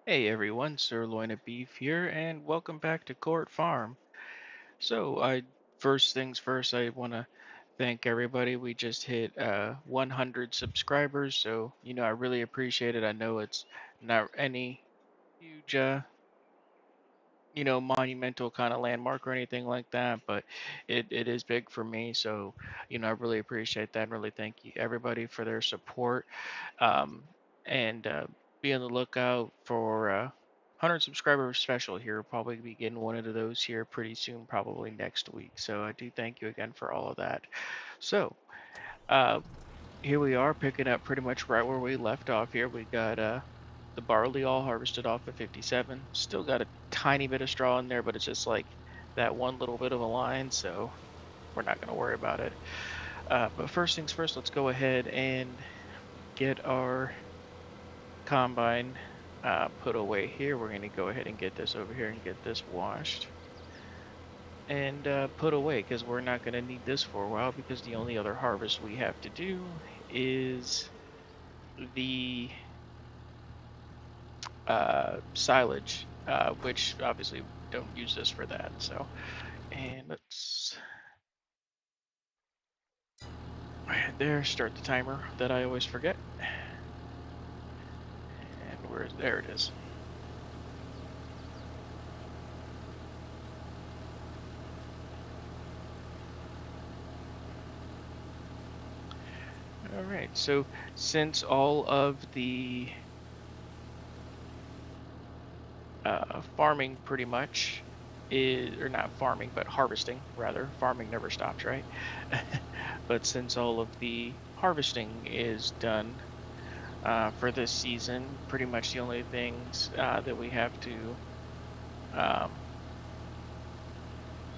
Hey everyone, Sirloin of Beef here, and welcome back to Court Farm. So, first things first, I want to thank everybody. We just hit 100 subscribers, so I really appreciate it. I know it's not any huge, monumental kind of landmark or anything like that, but it is big for me. So, I really appreciate that and really thank you everybody for their support. um, and be on the lookout for 100 subscriber special here. We'll probably be getting one of those here pretty soon, probably next week. So I do thank you again for all of that. So uh, here we are, picking up pretty much right where we left off here. We got the barley all harvested off at 57. Still got a tiny bit of straw in there, but it's just like that one little bit of a line, so we're not going to worry about it. But first things first, let's go ahead and get our combine put away here. We're going to go ahead and get this over here and get this washed and put away because we're not going to need this for a while because the only other harvest we have to do is the silage, which obviously don't use this for that. So, and let's right there start the timer that I always forget. And there it is. All right, so since all of the farming pretty much is, or not farming, but harvesting rather. Farming never stops, right? But since all of the harvesting is done for this season, pretty much the only things that we have to um,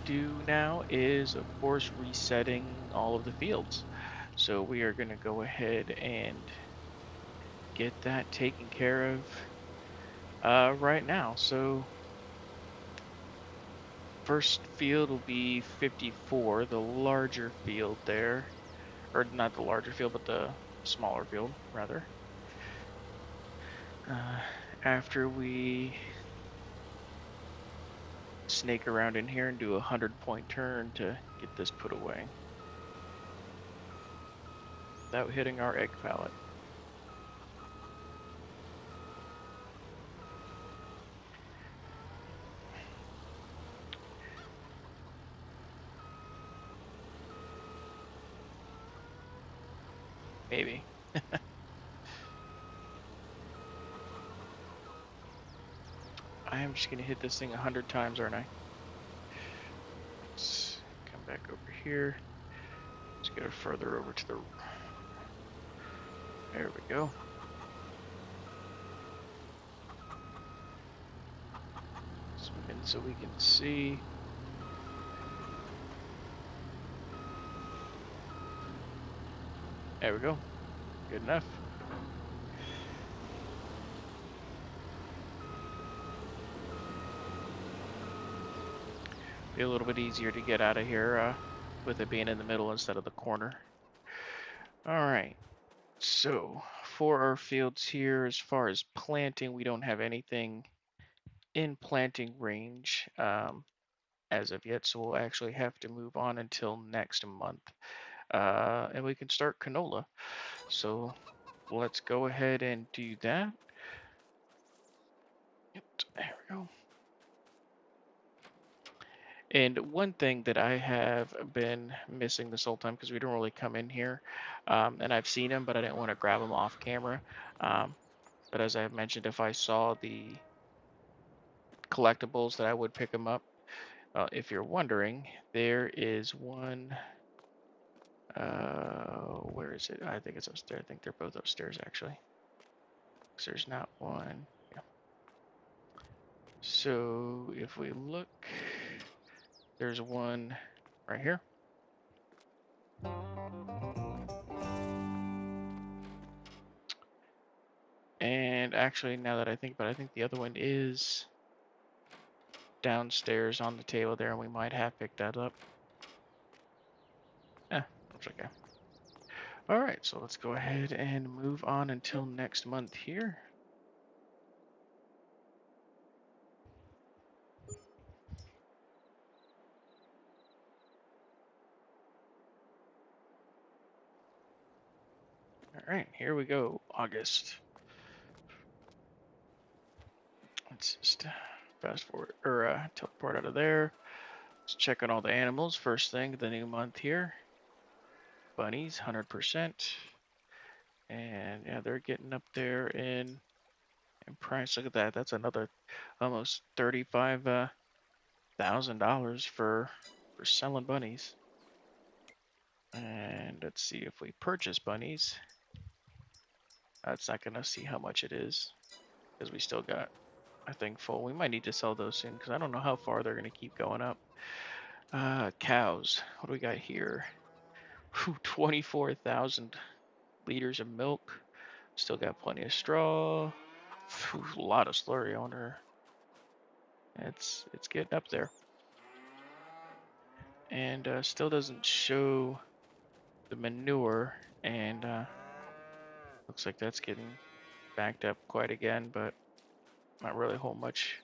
do now is, of course, resetting all of the fields. So we are going to go ahead and get that taken care of right now. So first field will be 54, the larger field there, or not the larger field, but the smaller field, rather. Uh, After we snake around in here and do a 100-point turn to get this put away without hitting our egg pallet. Maybe. I am just going to hit this thing 100 times, aren't I? Let's come back over here. Let's get it further over to the... There we go. Zoom in so we can see. There we go. Good enough. Be a little bit easier to get out of here with it being in the middle instead of the corner. All right. So for our fields here, as far as planting, we don't have anything in planting range as of yet. So we'll actually have to move on until next month. And we can start canola. So let's go ahead and do that. Yep, there we go. And one thing that I have been missing this whole time, because we don't really come in here, and I've seen them, but I didn't want to grab them off camera. Um, but as I have mentioned, if I saw the collectibles, that I would pick them up. If you're wondering, there is one. Where is it? I think it's upstairs. I think they're both upstairs actually. 'Cause there's not one. Yeah. So if we look, there's one right here. And actually, now that I think about it, I think the other one is downstairs on the table there, and we might have picked that up. That's okay. All right, so let's go ahead and move on until next month here. All right, here we go. August. Let's just fast forward or teleport out of there. Let's check on all the animals. First thing, the new month here. Bunnies, 100%. And yeah, they're getting up there in price. Look at that. That's another almost $35,000 for selling bunnies. And let's see if we purchase bunnies. That's not gonna see how much it is because we still got, I think, full. We might need to sell those soon because I don't know how far they're gonna keep going up. Cows. What do we got here? 24,000 liters of milk. Still got plenty of straw. A lot of slurry on her. It's getting up there, and still doesn't show the manure, and looks like that's getting backed up quite again, but not really a whole much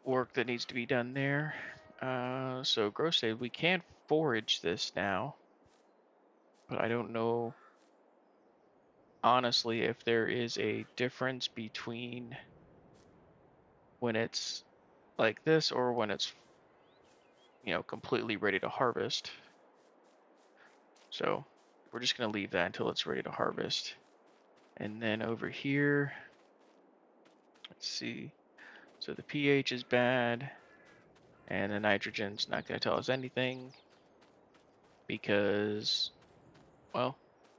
work that needs to be done there. So gross state, we can forage this now, but I don't know honestly if there is a difference between when it's like this or when it's completely ready to harvest. So we're just gonna leave that until it's ready to harvest. And then over here, let's see. So the pH is bad, and the nitrogen's not gonna tell us anything because, well,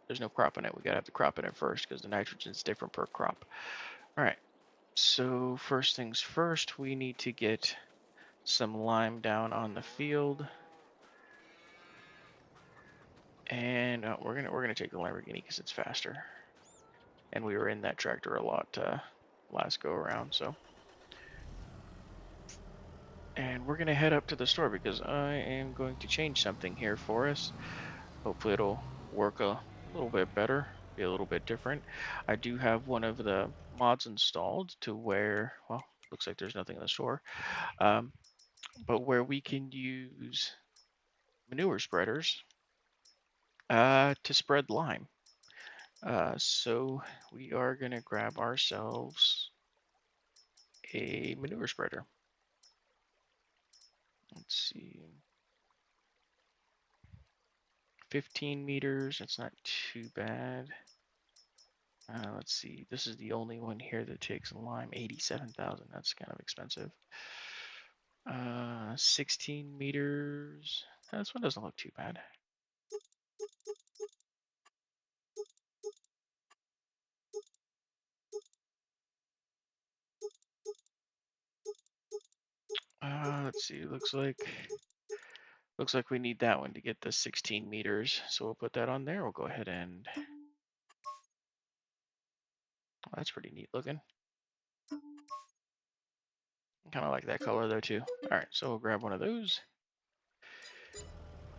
there's no crop in it. We gotta have the crop in it first because the nitrogen's different per crop. All right. So first things first, we need to get some lime down on the field, and we're gonna take the Lamborghini because it's faster. And we were in that tractor a lot last go around, so. And we're gonna head up to the store because I am going to change something here for us. Hopefully it'll work a little bit better, be a little bit different. I do have one of the mods installed to where, well, looks like there's nothing in the store, um, but where we can use manure spreaders to spread lime. So we are gonna grab ourselves a manure spreader. Let's see, 15 meters, that's not too bad. Let's see, this is the only one here that takes lime, 87,000, that's kind of expensive. 16 meters, this one doesn't look too bad. Let's see, looks like we need that one to get the 16 meters, so we'll put that on there. We'll go ahead and, oh, that's pretty neat looking. Kind of like that color though too. All right, so we'll grab one of those.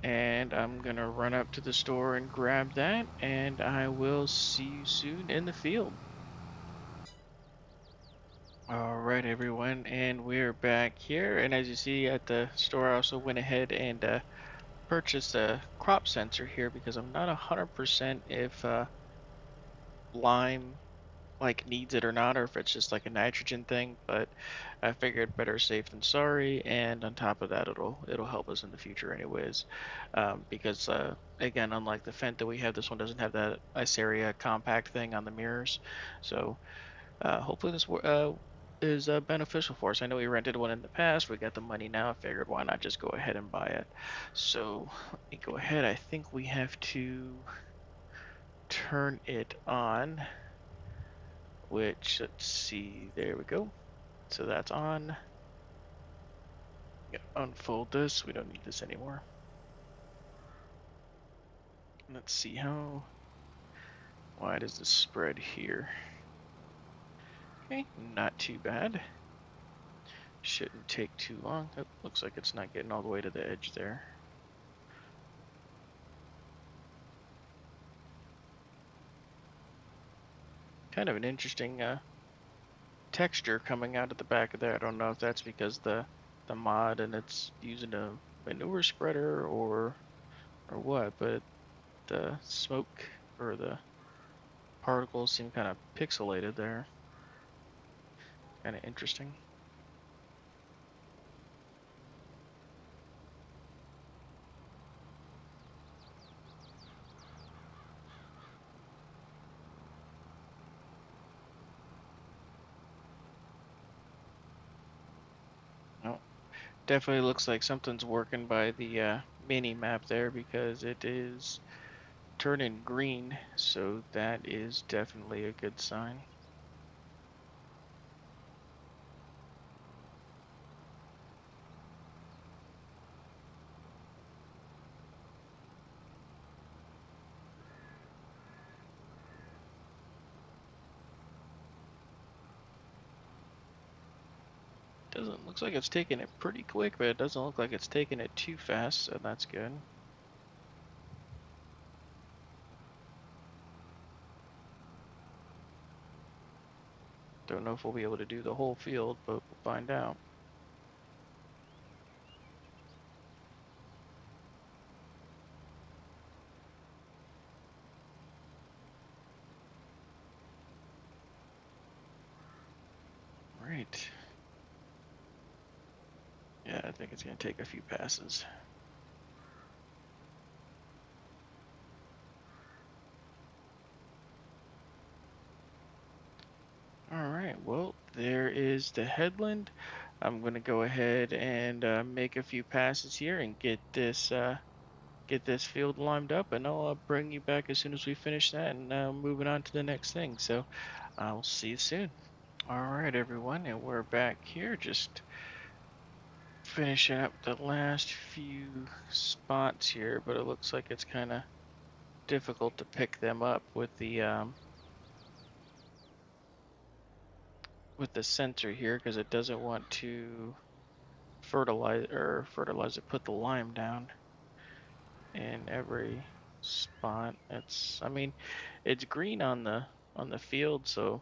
And I'm gonna run up to the store and grab that, and I will see you soon in the field. All right, everyone, and we're back here. And as you see at the store, I also went ahead and purchased a crop sensor here because I'm not 100% if lime like needs it or not, or if it's just like a nitrogen thing. But I figured better safe than sorry, and on top of that, it'll help us in the future anyways. Because again, unlike the Fent that we have, this one doesn't have that Iceria compact thing on the mirrors, so hopefully this is beneficial for us. I know we rented one in the past. We got the money now. I figured why not just go ahead and buy it. So let me go ahead. I think we have to turn it on, which, let's see, there we go. So that's on. Yeah, unfold this. We don't need this anymore. Let's see how wide is the spread here. Okay, not too bad. Shouldn't take too long. Oh, looks like it's not getting all the way to the edge there. Kind of an interesting texture coming out of the back of there. I don't know if that's because the mod and it's using a manure spreader or what, but the smoke or the particles seem kind of pixelated there. Kind of interesting. Oh, definitely looks like something's working by the mini map there because it is turning green, so that is definitely a good sign. Doesn't looks like it's taking it pretty quick, but it doesn't look like it's taking it too fast, so that's good. Don't know if we'll be able to do the whole field, but we'll find out. Right. Yeah, I think it's gonna take a few passes. All right, well, there is the headland. I'm gonna go ahead and make a few passes here and get this field limed up, and I'll bring you back as soon as we finish that and moving on to the next thing. So I'll see you soon. All right, everyone, and we're back here just finishing up the last few spots here, but it looks like it's kind of difficult to pick them up with the sensor here because it doesn't want to fertilize it, put the lime down in every spot. I mean, it's green on the field, so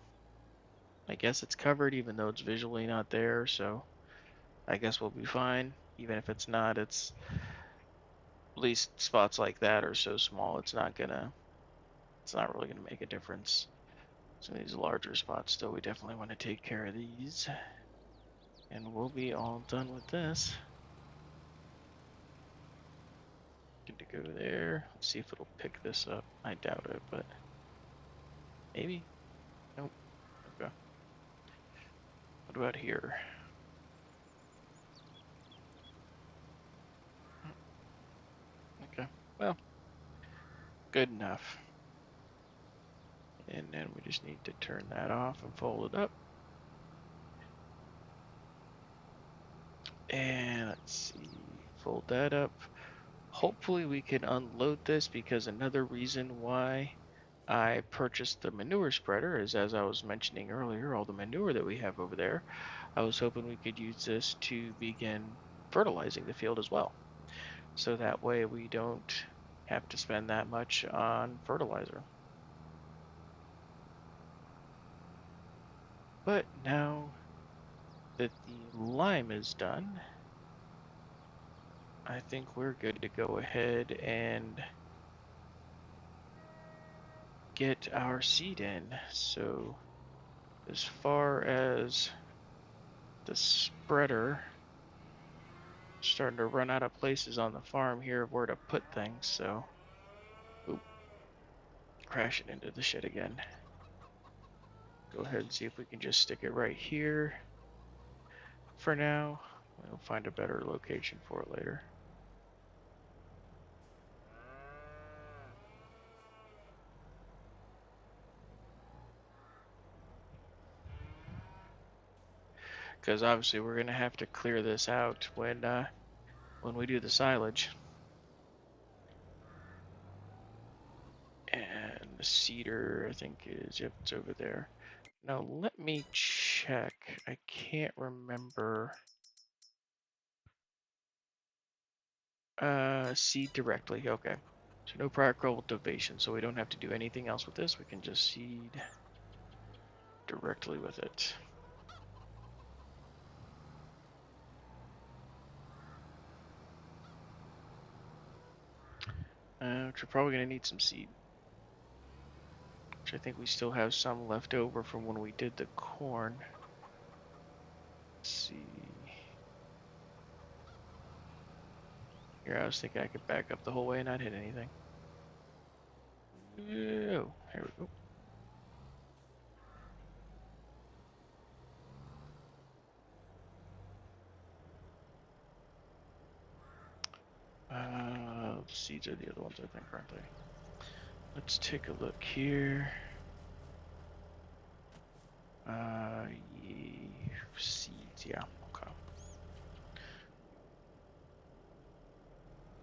I guess it's covered even though it's visually not there. So I guess we'll be fine. Even if it's not, it's at least spots like that are so small, it's not really gonna make a difference. So these larger spots, still, we definitely want to take care of these, and we'll be all done with this. Good to go there. Let's see if it'll pick this up. I doubt it, but maybe. Nope. Okay. What about here? Okay. Well, good enough. And then we just need to turn that off and fold it up. And let's see, fold that up. Hopefully we can unload this because another reason why I purchased the manure spreader is, as I was mentioning earlier, all the manure that we have over there. I was hoping we could use this to begin fertilizing the field as well. So that way we don't have to spend that much on fertilizer. But now that the lime is done, I think we're good to go ahead and get our seed in. So as far as the spreader, starting to run out of places on the farm here of where to put things, so oop, crashing into the shit again. Go ahead and see if we can just stick it right here for now. We'll find a better location for it later. Because obviously we're gonna have to clear this out when we do the silage. And the cedar, I think is, yep, it's over there. Now let me check. I can't remember. Seed directly. Okay. So no prior cultivation, so we don't have to do anything else with this. We can just seed directly with it. Which we're probably gonna need some seed. which I think we still have some left over from when we did the corn. Let's see. Here, I was thinking I could back up the whole way and not hit anything. Oh, here we go. Seeds are the other ones, I think, aren't they? Let's take a look here. Seeds, yeah, okay.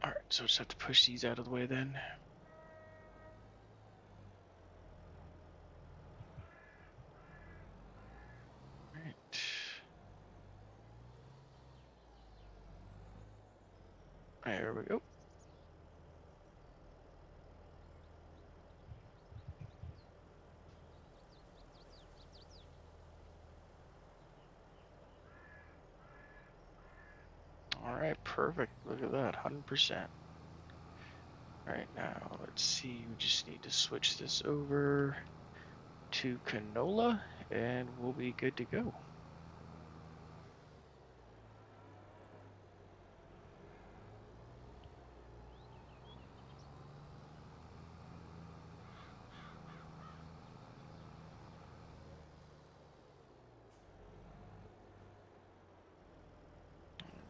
Alright, so just have to push these out of the way then. Alright. There we go. Alright, perfect. Look at that, 100%. Alright, now let's see. We just need to switch this over to canola and we'll be good to go.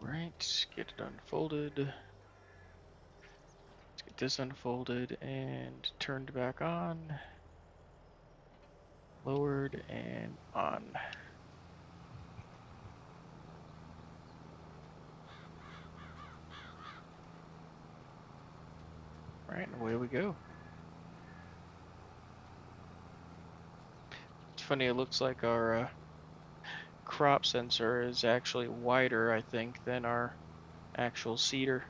Alright, get it unfolded. Let's get this unfolded and turned back on. Lowered and on. Right, and away we go. It's funny, it looks like our crop sensor is actually wider, I think, than our actual seeder.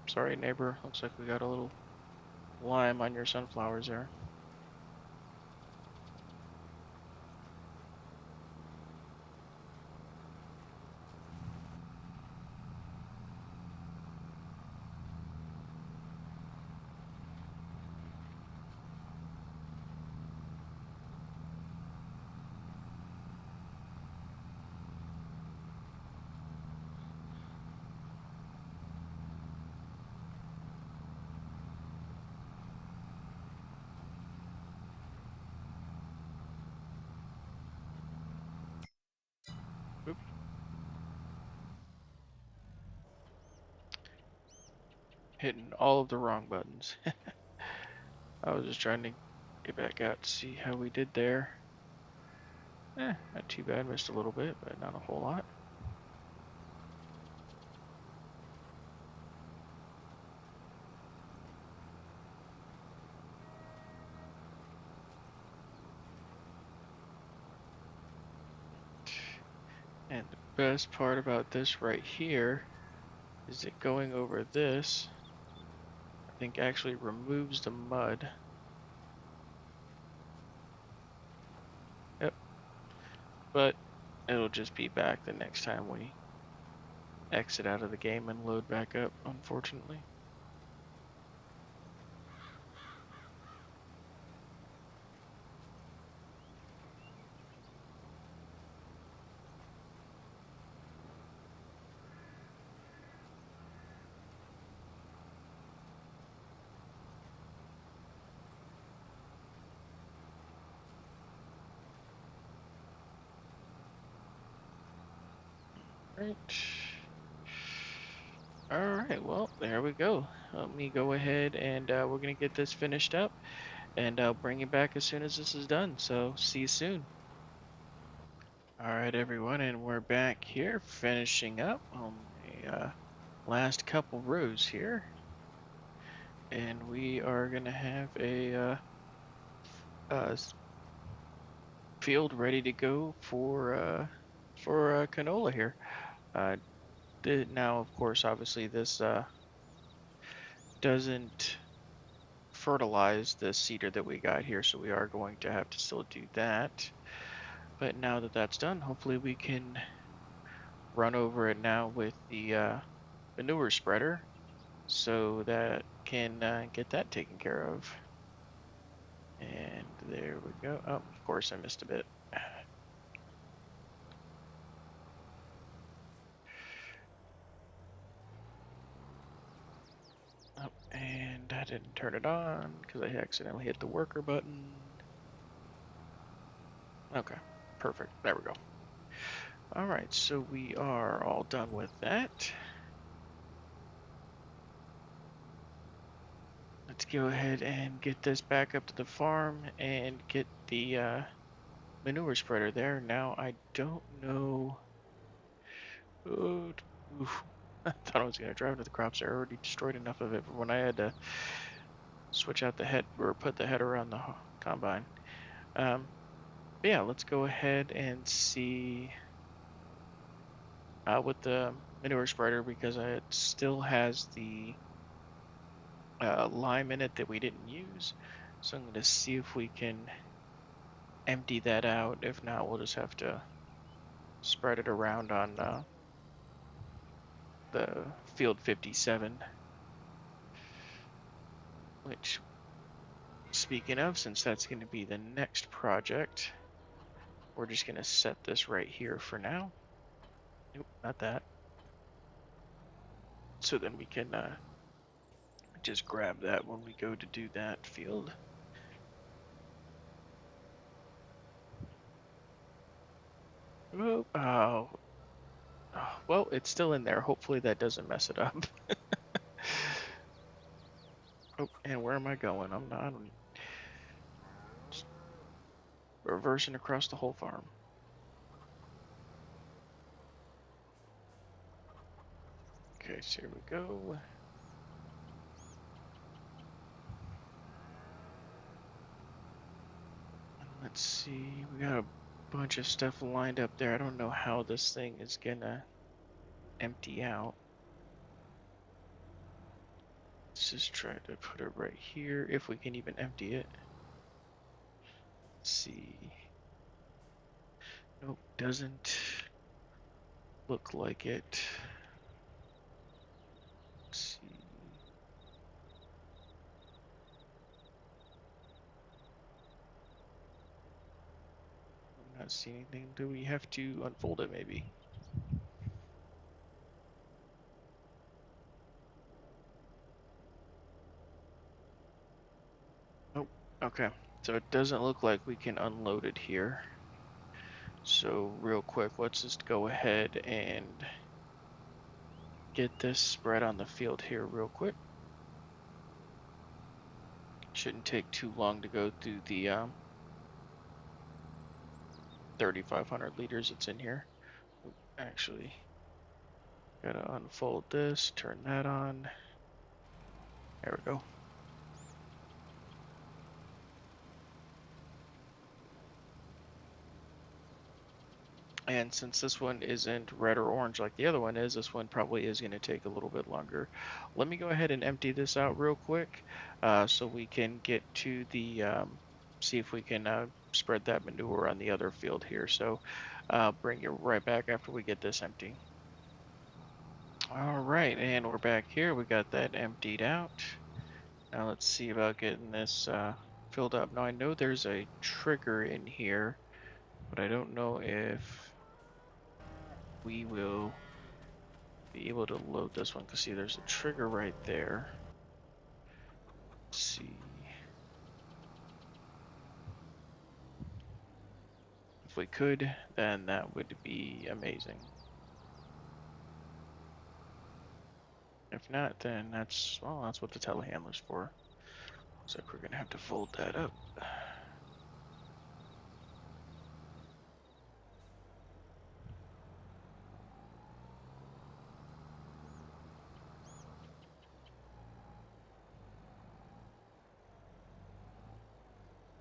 Sorry, neighbor. Looks like we got a little lime on your sunflowers there. Oop. Hitting all of the wrong buttons. I was just trying to get back out to see how we did there. Not too bad. Missed a little bit, but not a whole lot. And the best part about this right here is that going over this, I think actually removes the mud. Yep. But it'll just be back the next time we exit out of the game and load back up, unfortunately. Right. Alright, well, there we go. Let me go ahead and we're going to get this finished up and I'll bring you back as soon as this is done. So, see you soon. Alright, everyone, and we're back here finishing up on the last couple rows here. And we are going to have a field ready to go for for canola here. Uh, Now, of course, obviously this doesn't fertilize the seeder that we got here, so we are going to have to still do that. But now that that's done, hopefully we can run over it now with the manure spreader so that can get that taken care of. And there we go. Oh, of course I missed a bit. Oh, and I didn't turn it on because I accidentally hit the worker button. Okay, perfect. There we go. All right, so we are all done with that. Let's go ahead and get this back up to the farm and get the manure spreader there. Now, I don't know. Oh, oof. I thought I was going to drive into the crops. I already destroyed enough of it for when I had to switch out the head or put the head around the combine. Yeah, let's go ahead and see with the manure spreader because it still has the lime in it that we didn't use. So I'm going to see if we can empty that out. If not, we'll just have to spread it around on the field 57. Which, speaking of, since that's going to be the next project, we're just going to set this right here for now. Nope, not that. So then we can just grab that when we go to do that field. Oh, well, it's still in there. Hopefully that doesn't mess it up. Oh, and where am I going? I'm just reversing across the whole farm. Okay, so here we go. Let's see, we got a bunch of stuff lined up there. I don't know how this thing is gonna empty out. Let's just try to put it right here, if we can even empty it. Let's see. Nope, doesn't look like it. Let's see. I'm not seeing anything. Do we have to unfold it maybe? Oh, okay. So it doesn't look like we can unload it here. So real quick, let's just go ahead and get this spread on the field here real quick. Shouldn't take too long to go through the 3,500 liters that's in here. Actually, gotta unfold this, turn that on. There we go. And since this one isn't red or orange like the other one is, this one probably is going to take a little bit longer. Let me go ahead and empty this out real quick so we can get to the, see if we can spread that manure on the other field here. So bring it right back after we get this empty. All right, and we're back here. We got that emptied out. Now let's see about getting this filled up. Now I know there's a trigger in here, but I don't know if we will be able to load this one, because see, there's a trigger right there. Let's see. If we could, then that would be amazing. If not, then that's, well, that's what the telehandler's for. Looks like we're gonna have to fold that up.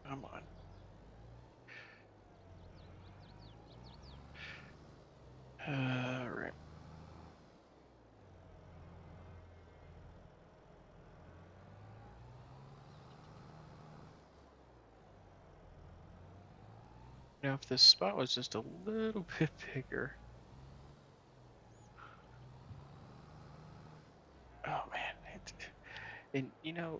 Come on. if this spot was just a little bit bigger. Oh man, and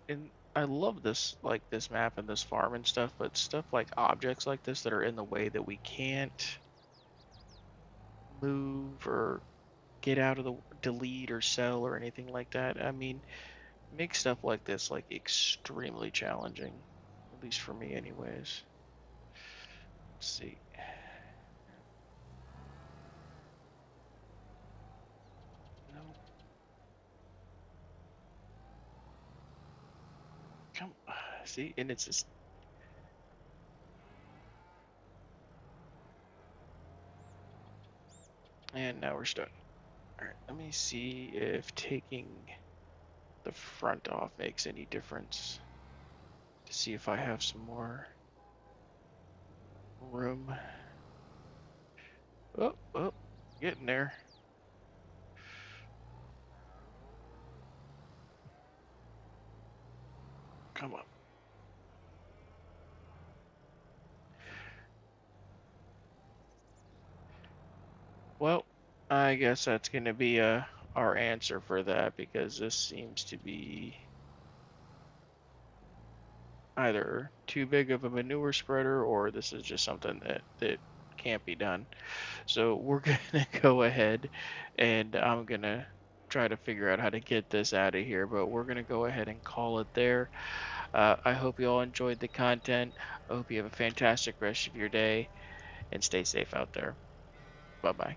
and I love this like this map and this farm and stuff, but stuff like objects like this that are in the way that we can't move or get out of the delete or sell or anything like that. I mean, make stuff like this like extremely challenging, at least for me, anyways. Let's see. No, come. See, and it's just, and now we're stuck. All right, let me see if taking the front off makes any difference. To see if I have some more room. Oh, oh, getting there. Come on. Well, I guess that's going to be our answer for that because this seems to be either too big of a manure spreader or this is just something that can't be done. So we're gonna go ahead and I'm gonna try to figure out how to get this out of here, but we're gonna go ahead and call it there. I hope you all enjoyed the content. I hope you have a fantastic rest of your day and stay safe out there. Bye bye.